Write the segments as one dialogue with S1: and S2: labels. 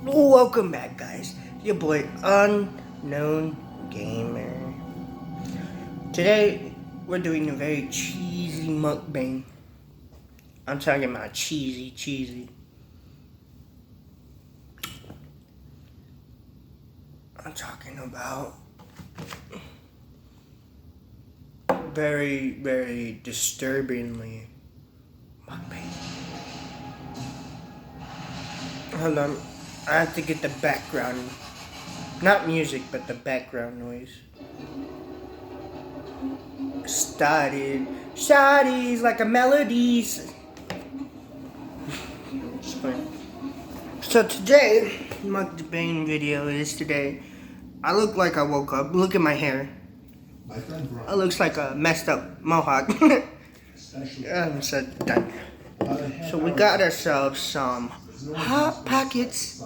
S1: Welcome back, guys. Your boy Unknown Gamer. Today we're doing a very cheesy mukbang. I'm talking about cheesy. I'm talking about very disturbingly mukbang. Hold on, I have to get the background, not music, but the background noise. Started like a melodies. So today, mukbang video is today. I look like I woke up. Look at my hair. It looks like a messed up mohawk. I'm so done. So we got ourselves some Hot Pockets.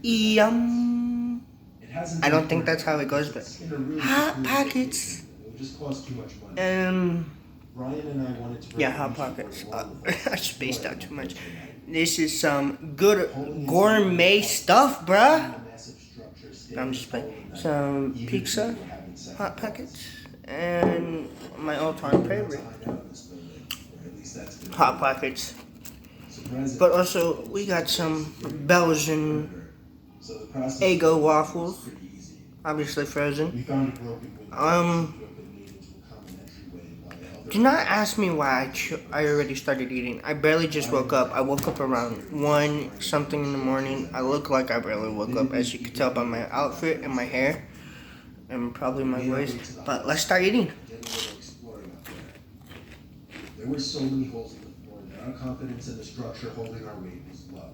S1: Yum. I don't think that's how it goes, but Hot Pockets. Yeah, Hot Pockets. I spaced out too much. This is some good gourmet stuff, bruh. I'm just playing. Some pizza, Hot Pockets, and my all-time favorite, Hot Pockets. But also, we got some Belgian Eggo waffles, obviously frozen. Do not ask me why I already started eating. I barely just woke up. I woke up around 1 something in the morning. I look like I barely woke up, as you can tell by my outfit and my hair, and probably my voice. But let's start eating.
S2: There were so many holes in the floor that our confidence in the structure holding our weight was low.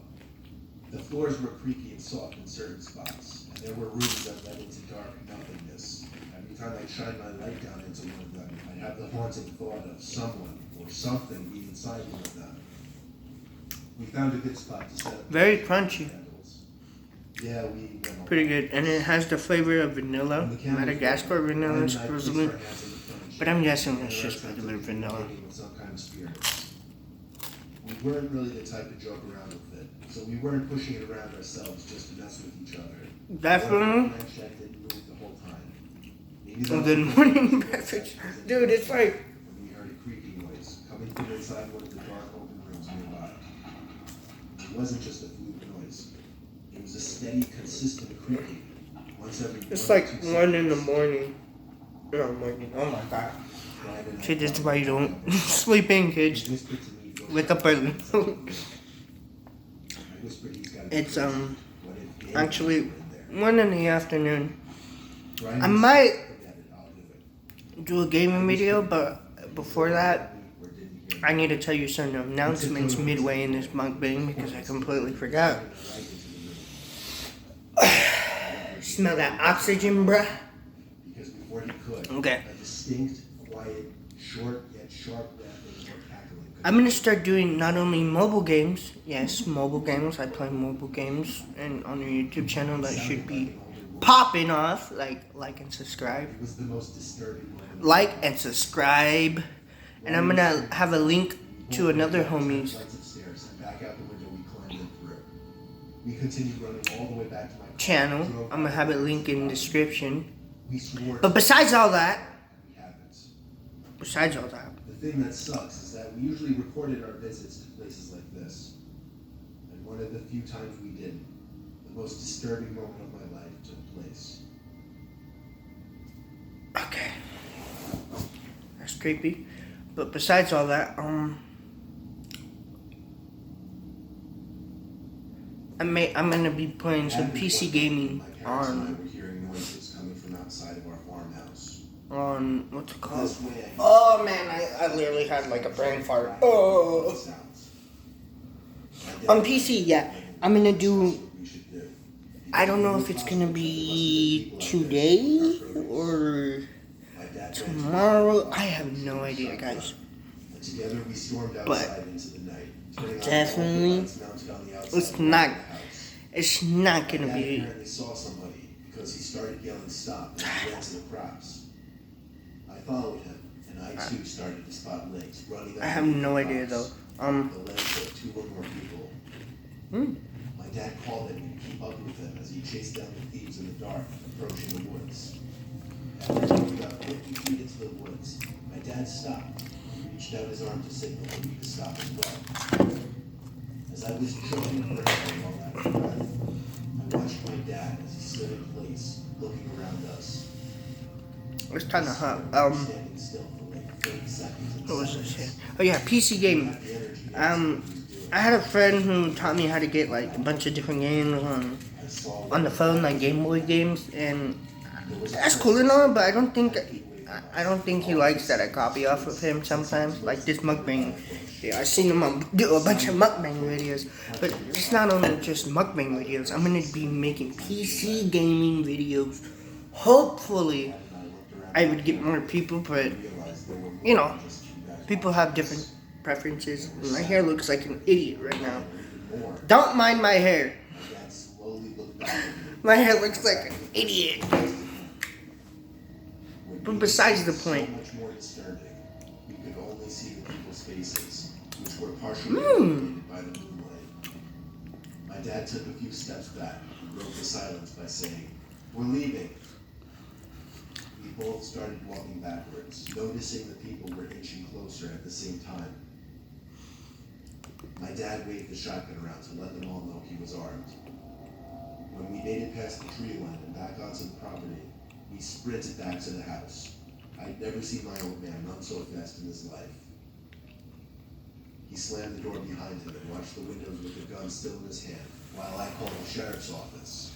S2: The floors were creaky and soft in certain spots, and there were rooms that led into dark nothingness. Every time I'd shine my light down into one of them, I'd have the haunting thought of someone or something being inside one of them. We found a good spot to set up.
S1: Very crunchy.
S2: Yeah, we went
S1: pretty good, and it has the flavor of vanilla, Madagascar vanilla supposedly, but I'm guessing it's just regular vanilla.
S2: We weren't really the type to joke around with it, so we weren't pushing it around ourselves just to mess with each other.
S1: Definitely. Good morning, beverage. Dude, it's like...
S2: We heard a creaky noise coming from inside one of the dark open rooms nearby. It wasn't just a fluke noise. It was a steady, consistent creaking.
S1: It's like 1 in the morning. Oh my god. See, this is why you don't sleep in, kids. Wake up early. It's actually 1 in the afternoon. I might do a gaming video, but before that, I need to tell you some announcements midway in this mukbang because I completely forgot. Smell that oxygen, bruh? Okay. I'm gonna start doing not only mobile games, yes, mobile games. I play mobile games, and on the YouTube channel that should be popping off. Like and subscribe. Like and subscribe, and I'm gonna have a link to another homie's channel. I'm gonna have it linked in the description. But besides all that,
S2: the thing that sucks is that we usually recorded our visits to places like this, and one of the few times we didn't, the most disturbing moment of my life took place.
S1: Okay, that's creepy. But besides all that, I'm gonna be playing some PC gaming on what's it called? Oh man, I literally had like a brain fart. Oh, on PC, yeah. I'm gonna do. I don't know if it's gonna be today or tomorrow. I have no idea, guys. But definitely, it's not gonna be.
S2: Because he started yelling stop and he went to the props. I followed him, and I too started to spot legs running.
S1: I have no idea though.
S2: The legs of 2 or more people. My dad called at me to keep up with him as he chased down the thieves in the dark, approaching the woods. After we got 50 feet into the woods, my dad stopped and reached out his arm to signal for me to stop as well. As I was choking for air while out of breath, I watched my dad as he stood in place, looking around us.
S1: It's kind of hot.
S2: Standing still for like 30 seconds.
S1: What was this here? Oh yeah, PC gaming. I had a friend who taught me how to get like a bunch of different games on the phone, like Game Boy games, and that's cool and all. But I don't think he likes that I copy off of him sometimes. Like this mukbang. Yeah, I've seen him do a bunch of mukbang videos, but it's not only just mukbang videos. I'm gonna be making PC gaming videos. Hopefully, I would get more people, but you know, people have different preferences. My hair looks like an idiot right now. Don't mind my hair. My hair looks like an idiot. But besides the point.
S2: You could only see the people's faces, which were partially illuminated by the moonlight. My dad took a few steps back and broke the silence by saying, "We're leaving." We both started walking backwards, noticing the people were inching closer at the same time. My dad waved the shotgun around to let them all know he was armed. When we made it past the tree line and back onto the property, we sprinted back to the house. I'd never seen my old man run so fast in his life. He slammed the door behind him and watched the windows with the gun still in his hand, while I called the sheriff's office.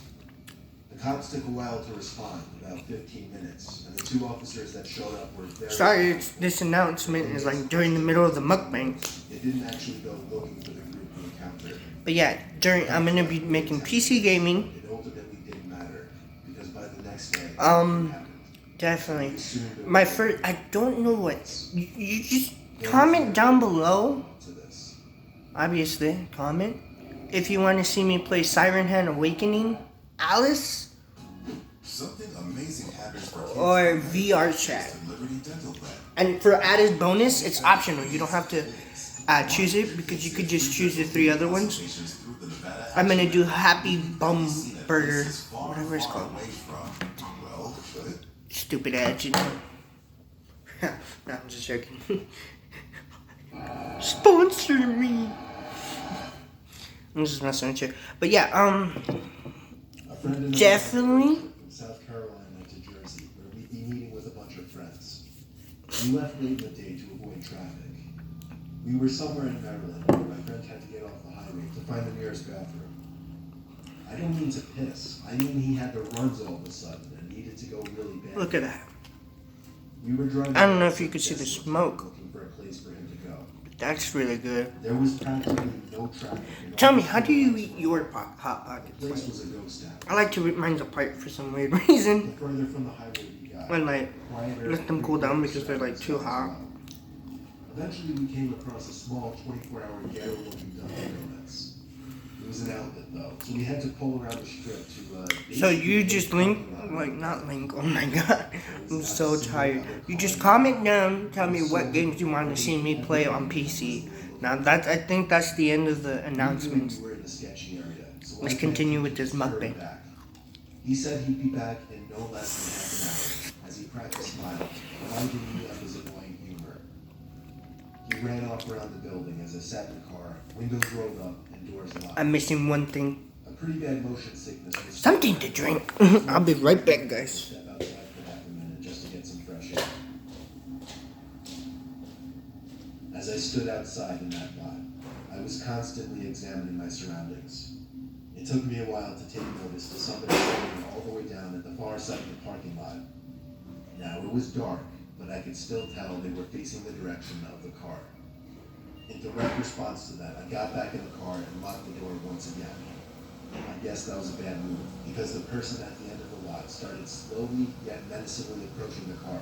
S2: The cops took a while to respond, about 15 minutes, and the 2 officers that showed up were very...
S1: Sorry, this announcement is like during the middle of the mukbang.
S2: They didn't actually go looking for the group we encountered.
S1: But yeah, I'm gonna be making PC gaming.
S2: It ultimately didn't matter, because by the next day,
S1: definitely. My first, I don't know what, you just comment down below. Obviously, comment. If you want to see me play Siren Hand Awakening, Alice,
S3: Something amazing happens for kids
S1: or VR chat. And for added bonus, it's optional. You don't have to choose it because you could just choose the 3 other ones. I'm gonna do Happy Bum Burger, whatever it's called. Stupid ass, you know. No, I'm just joking. Sponsor me. I'm just messing with you. But yeah, definitely.
S2: From South Carolina to Jersey, where we'd be meeting with a bunch of friends. We left late in the day to avoid traffic. We were somewhere in Maryland where my friend had to get off the highway to find the nearest bathroom. I don't mean to piss. I mean he had the runs all of a sudden and needed to go really bad.
S1: Look at that.
S2: We were driving.
S1: I don't know if you could see the smoke.
S2: Looking for a place for him to go.
S1: That's really good.
S2: There was practically no traffic.
S1: Tell me, how do you eat your hot pockets?
S2: The place was a ghost town.
S1: I like to rip mine apart for some weird reason.
S2: The further from the highway we got,
S1: And like,
S2: quieter,
S1: let them cool down because they're like too hot.
S2: Eventually we came across a small 24-hour ghetto-looking Dunkin' Donuts. It was an outlet though, so we had to pull around the strip to
S1: So you just not link, oh my god, I'm so tired. You just comment down, tell me what games you want to see me play on PC. Now I think that's the end of the announcements. Let's continue with this mukbang.
S2: He said he'd be back in no less than half an hour as he cracked a smile, reminding me of his annoying humor. He ran off around the building as I sat in the car, windows rolled up and doors locked.
S1: I'm missing one thing.
S2: A pretty bad motion sickness was
S1: Something to drink. I'll be right back, guys.
S2: Step outside for half a minute just to get some fresh air. As I stood outside in that lot, I was constantly examining my surroundings. It took me a while to take notice to somebody standing all the way down at the far side of the parking lot. Now it was dark, but I could still tell they were facing the direction of the car. In direct response to that, I got back in the car and locked the door once again. I guess that was a bad move, because the person at the end of the lot started slowly yet menacingly approaching the car.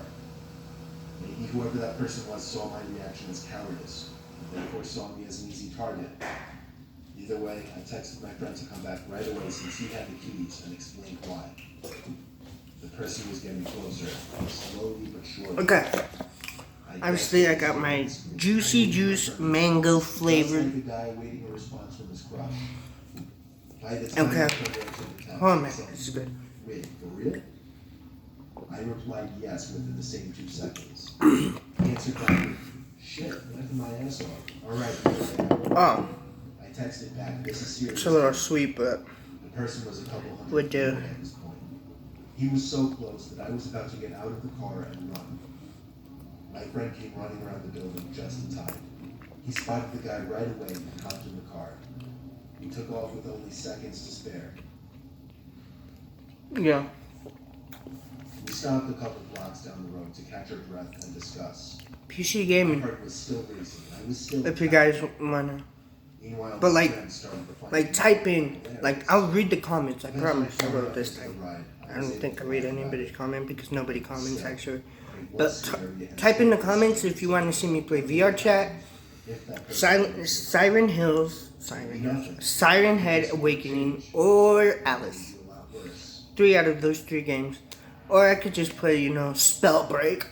S2: Maybe whoever that person was saw my reaction as cowardice, and therefore saw me as an easy target. Either way, I texted my friend to come back right away since he had the keys and explained why. The person was getting closer, slowly but surely.
S1: Okay. Obviously, I got my Juicy Juice mango flavored.
S2: Just like a guy waiting a response from his crush. By the time
S1: Okay.
S2: I turned into the tent,
S1: Oh man,
S2: I said,
S1: this is good.
S2: "Wait, for real?" I replied yes within the same 2 seconds. He answered back with, "Shit, laughing my ass off. Alright,
S1: Oh,
S2: I texted back, "This is serious."
S1: it's a little sweet, but
S2: The person was a couple hundred
S1: would
S2: feet
S1: do.
S2: away at this point. He was so close that I was about to get out of the car and run. My friend came running around the building just in time. He spotted the guy right away and hopped in the car. He took off with only seconds to spare.
S1: Yeah.
S2: We stopped a couple blocks down the road to catch our breath and discuss.
S1: PC
S2: My
S1: gaming.
S2: heart was still racing. I was still
S1: If you
S2: excited.
S1: guys wanna,
S2: Meanwhile,
S1: but
S2: my
S1: like,
S2: friend started to find
S1: like
S2: it
S1: type in,
S2: hilarious.
S1: like I'll read the comments. I
S2: Eventually,
S1: promise I
S2: far
S1: will
S2: enough
S1: this
S2: into the
S1: time.
S2: ride,
S1: I
S2: was
S1: don't
S2: able
S1: think
S2: to
S1: I read
S2: laugh about
S1: anybody's
S2: it.
S1: comment because nobody comments
S2: Still,
S1: actually.
S2: it
S1: But
S2: was scary and
S1: type in the
S2: scary.
S1: comments if you want to see me play VR chat,
S2: If that person
S1: Siren Hills, Siren Head Awakening, or Alice.
S2: a lot worse.
S1: 3 out of those 3 games. Or I could just play, you know, Spellbreak.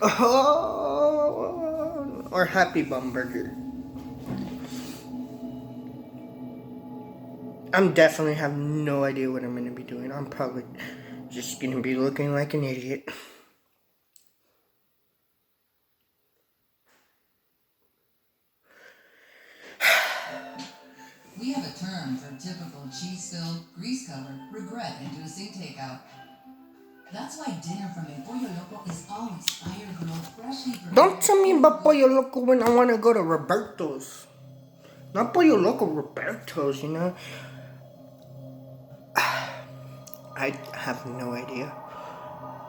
S1: Or Happy Bumburger. I'm definitely have no idea what I'm going to be doing. I'm probably just going to be looking like an idiot.
S4: We have a term for typical cheese-filled, grease-covered, regret-inducing takeout. That's why dinner from El Pollo Loco is always fire-grilled, freshly prepared.
S1: Don't tell me about Pollo Loco when I want to go to Roberto's. Not Pollo Loco, Roberto's, you know? I have no idea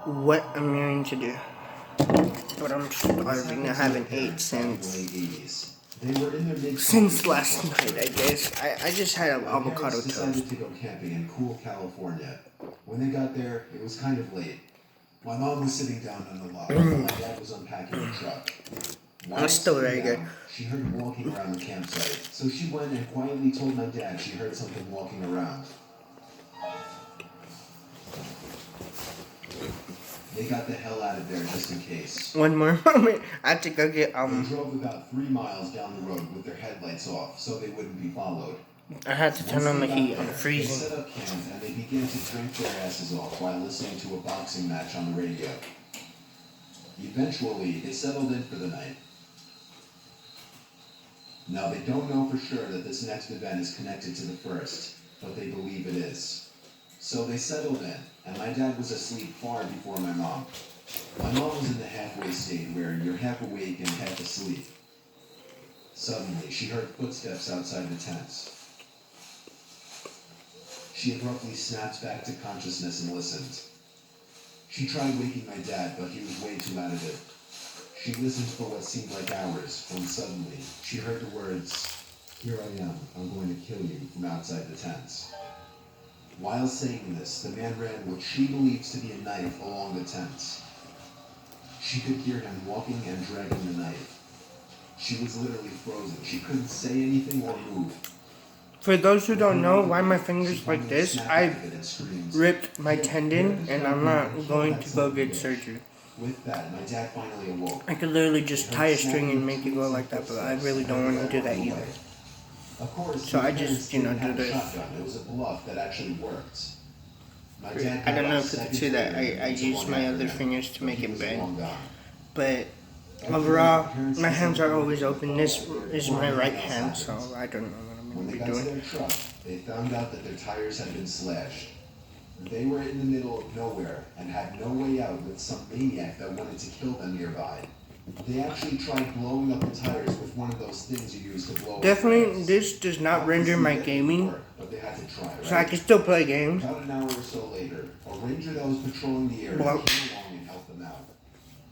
S1: what I'm going to do. But I'm starving. I haven't ate since last night, I guess. I just had an avocado
S2: decided
S1: toast.
S2: to go camping in cool California. When they got there, it was kind of late. My mom was sitting down on the lot, while my dad was unpacking the truck. While
S1: That's still
S2: sitting
S1: very good.
S2: down, she heard him walking around the campsite, so she went and quietly told my dad she heard something walking around. They got the hell out of there just in case.
S1: One more moment. I have to go get,
S2: They drove about 3 miles down the road with their headlights off, so they wouldn't be followed.
S1: I had to turn on the heat. I'm
S2: They
S1: freezing.
S2: set up camp and they began to drink their asses off while listening to a boxing match on the radio. Eventually, they settled in for the night. Now, they don't know for sure that this next event is connected to the first, but they believe it is. So they settled in, and my dad was asleep far before my mom. My mom was in the halfway state where you're half awake and half asleep. Suddenly, she heard footsteps outside the tents. She abruptly snapped back to consciousness and listened. She tried waking my dad, but he was way too out of it. She listened for what seemed like hours, when suddenly, she heard the words, "Here I am, I'm going to kill you," from outside the tents. While saying this, the man ran what she believes to be a knife along the tents. She could hear him walking and dragging the knife. She was literally frozen. She couldn't say anything or move.
S1: For those who don't know why my finger's like this, I ripped my tendon and I'm not going to go get surgery.
S2: With that, my dad finally awoke.
S1: I could literally just tie a string and make it go like that, but I really don't want to do that either.
S2: Of course,
S1: So I
S2: my
S1: just,
S2: parents
S1: you know,
S2: didn't have
S1: do
S2: a
S1: this.
S2: shotgun. It was a bluff that actually worked. My dad
S1: I don't
S2: got
S1: know
S2: up
S1: if you can
S2: seconds
S1: see that.
S2: later
S1: I
S2: and
S1: used
S2: took
S1: my
S2: one
S1: other
S2: after him.
S1: fingers to make
S2: He
S1: it
S2: was
S1: bend.
S2: long gone.
S1: But overall, my hands are always open. This is my right hand, so I don't know what I'm
S2: When
S1: going
S2: they
S1: to be
S2: got to
S1: doing.
S2: their truck, they found out that their tires had been slashed. They were in the middle of nowhere and had no way out with some maniac that wanted to kill them nearby. They actually tried blowing up the tires with one of those things you use to blow up
S1: Definitely,
S2: tires.
S1: this does not render my gaming,
S2: But they had to try, right?
S1: so I can still play games.
S2: About an hour or so later, a ranger that was patrolling the area
S1: Well-
S2: came along and helped them out.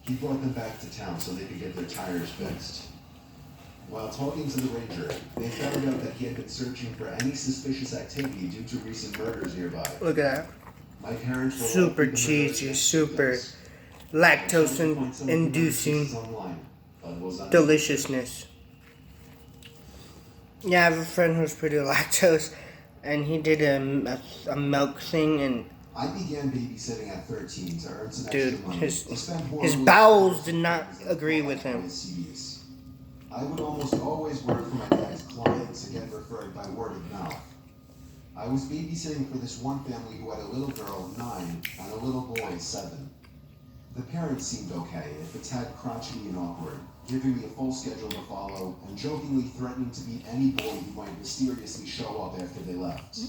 S2: He brought them back to town so they could get their tires fixed. While talking to the ranger, they found out that he had been searching for any suspicious activity due to recent murders nearby.
S1: Look at that.
S2: My parents were
S1: Super
S2: lucky the
S1: cheesy,
S2: murders
S1: super
S2: took place.
S1: lactose-inducing
S2: Online, but was unable.
S1: deliciousness. Yeah, I have a friend who's pretty lactose, and he did a milk thing, and
S2: I began babysitting at 13 to earn some
S1: dude,
S2: extra money.
S1: his
S2: to spend more
S1: his
S2: with
S1: bowels
S2: my
S1: did not
S2: friends
S1: agree
S2: and
S1: with him.
S2: my CDs. I would almost always work for my dad's clients and get referred by word of mouth.
S5: I was babysitting for this one family who had a little girl, 9, and a little boy, 7. The parents seemed okay, if a tad crotchety and awkward, giving me a full schedule to follow, and jokingly threatening to beat any boy who might mysteriously show up after they left.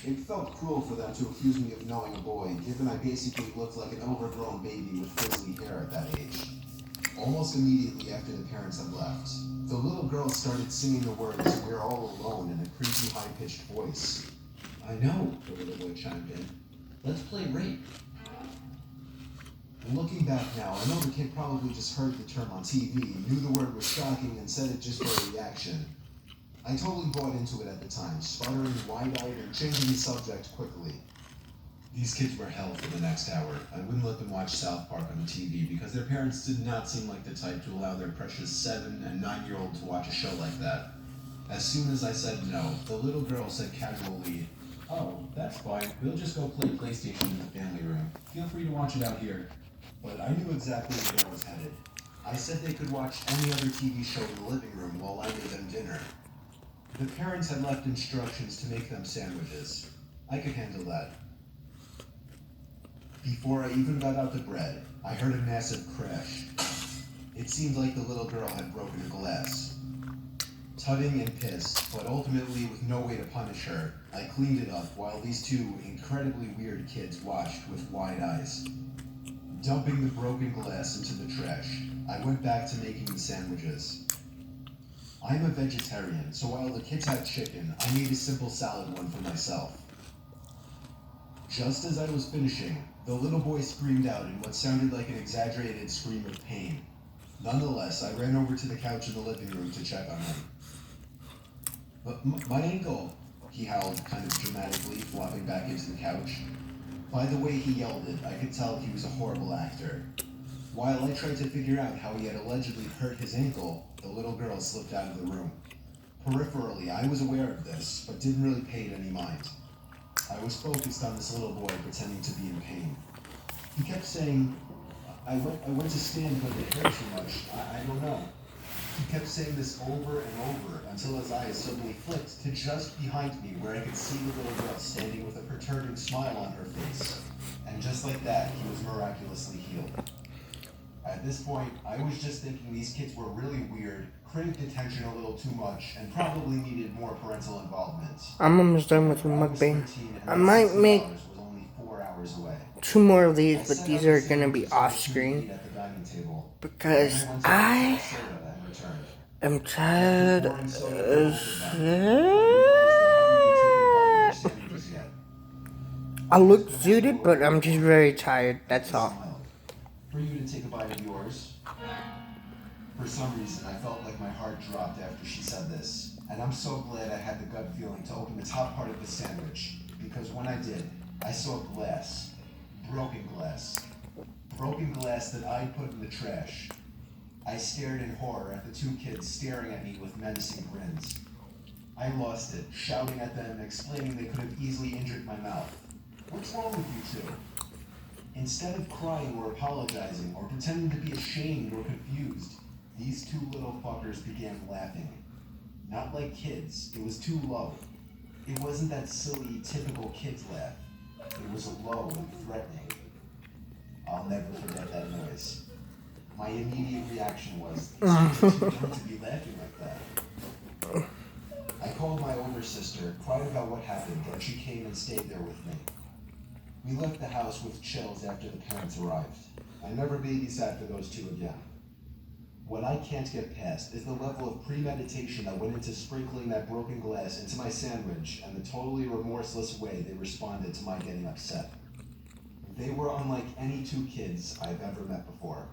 S5: It felt cruel for them to accuse me of knowing a boy, given I basically looked like an overgrown baby with frizzly hair at that age. Almost immediately after the parents had left, the little girl started singing the words, "We're all alone," in a creepy, high-pitched voice.
S2: I know, the little boy chimed in. Let's play rape.
S5: Looking back now, I know the kid probably just heard the term on TV, knew the word was shocking, and said it just for a reaction. I totally bought into it at the time, sputtering wide-eyed and changing the subject quickly.
S2: These kids were hell for the next hour. I wouldn't let them watch South Park on the TV because their parents did not seem like the type to allow their precious 7- and 9-year-old to watch a show like that. As soon as I said no, the little girl said casually, "Oh, that's fine. We'll just go play PlayStation in the family room. Feel free to watch it out here."
S5: But I knew exactly where I was headed. I said they could watch any other TV show in the living room while I made them dinner. The parents had left instructions to make them sandwiches. I could handle that. Before I even got out the bread, I heard a massive crash. It seemed like the little girl had broken a glass. Tutting and pissed, but ultimately with no way to punish her, I cleaned it up while these two incredibly weird kids watched with wide eyes. Dumping the broken glass into the trash, I went back to making the sandwiches. I'm a vegetarian, so while the kids had chicken, I made a simple salad one for myself. Just as I was finishing, the little boy screamed out in what sounded like an exaggerated scream of pain. Nonetheless, I ran over to the couch in the living room to check on him. "But my ankle," he howled kind of dramatically, flopping back into the couch. By the way he yelled it, I could tell he was a horrible actor. While I tried to figure out how he had allegedly hurt his ankle, the little girl slipped out of the room. Peripherally, I was aware of this, but didn't really pay it any mind. I was focused on this little boy pretending to be in pain. He kept saying, I went to stand, but it hurt too much. I don't know." He kept saying this over and over until his eyes suddenly flicked to just behind me where I could see the little girl standing with a perturbing smile on her face. And just like that, he was miraculously healed. At this point, I was just thinking these kids were really weird, craved attention a little too much, and probably needed more parental involvement.
S1: I'm almost done with the mukbang. I might make 2 more of these, but these are gonna be off screen because I am tired as I look zooted, but I'm just very tired, that's all.
S5: For you to take a bite of yours. For some reason, I felt like my heart dropped after she said this, and I'm so glad I had the gut feeling to open the top part of the sandwich, because when I did, I saw glass. Broken glass. Broken glass that I'd put in the trash. I stared in horror at the 2 kids staring at me with menacing grins. I lost it, shouting at them, explaining they could have easily injured my mouth. "What's wrong with you 2? Instead of crying or apologizing or pretending to be ashamed or confused, these 2 little fuckers began laughing. Not like kids, it was too low. It wasn't that silly, typical kids laugh. It was low and threatening. I'll never forget that noise. My immediate reaction was, these kids are too young to be laughing like that. I called my older sister, cried about what happened, and she came and stayed there with me. We left the house with chills after the parents arrived. I never babysat for those 2 again. What I can't get past is the level of premeditation that went into sprinkling that broken glass into my sandwich and the totally remorseless way they responded to my getting upset. They were unlike any 2 kids I've ever met before.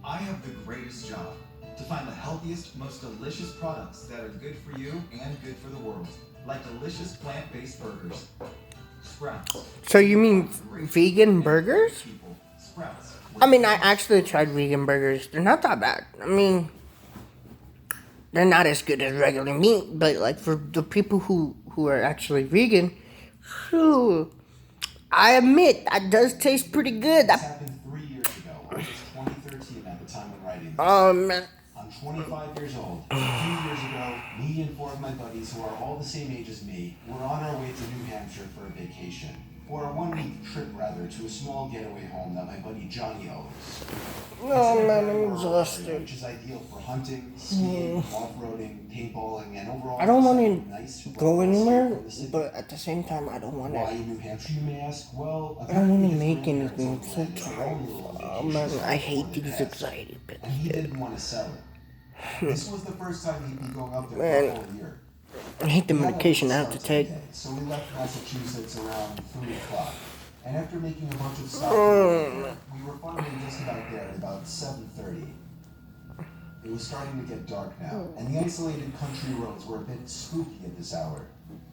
S6: I have the greatest job, to find the healthiest, most delicious products that are good for you and good for the world. Like delicious plant-based burgers. Sprouts.
S1: So you mean vegan burgers?
S6: Sprouts.
S1: I mean, I actually tried vegan burgers. They're not that bad. I mean, they're not as good as regular meat, but like for the people who are actually vegan, phew, I admit that does taste pretty good.
S5: This happened 3 years ago. It was 2013 at the time of writing this.
S1: Man.
S5: I'm 25 years old. A few years ago, me and 4 of my buddies, who are all the same age as me, were on our way to New Hampshire for a vacation. Or a 1-week trip, rather, to a small getaway home that my buddy Johnny owns.
S1: Oh man, I'm exhausted.
S5: Which is ideal for hunting, skiing, off-roading, paintballing, and overall...
S1: I don't want
S5: nice
S1: to go anywhere, but at the same time, I don't want
S5: Why
S1: to.
S5: New Hampshire, you may ask? Well,
S1: I don't want to make anything. I'm so tired. Oh man, I hate these anxiety pits.
S5: And he didn't want to sell it. This was the first time he'd be going up there for a whole year.
S1: I hate the medication I have to take.
S5: So we left Massachusetts around 3 o'clock. And after making a bunch of stops, we were finally just about there at about 7:30. It was starting to get dark now, and the isolated country roads were a bit spooky at this hour.